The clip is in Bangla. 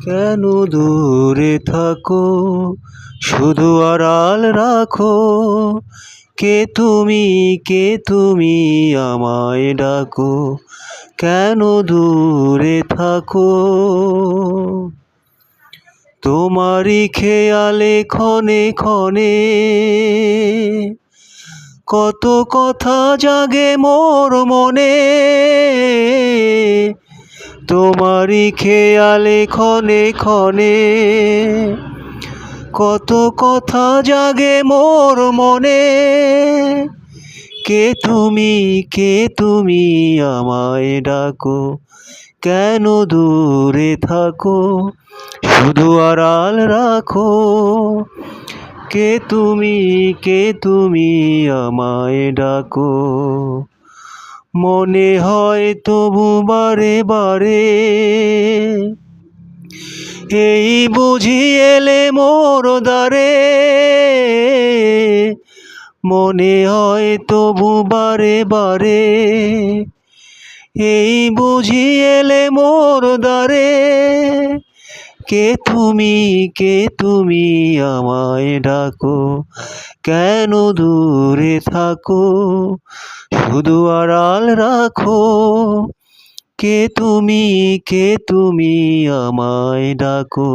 কেন দূরে থাকো, শুধু আড়াল রাখো। কে তুমি আমায় ডাকো, কেন দূরে থাকো। তোমারই খেয়ালে ক্ষণে ক্ষণে কত কথা জাগে মোর মনে। তোমারই খেয়ালে ক্ষণে ক্ষণে কত কথা জাগে মোর মনে। কে তুমি আমায় ডাকো, কেন দূরে থাকো, শুধু আড়াল রাখো। কে তুমি আমায় ডাকো। মনে হয় তবু বারে বারে, এই বুঝি এলে মোর দ্বারে। মনে হয় তবু বারে বারে, এই বুঝি এলে মোর দ্বারে। কে তুমি আমায় ডাকো, কেন দূরে থাকো, শুধু আড়াল রাখো। কে তুমি আমায় ডাকো।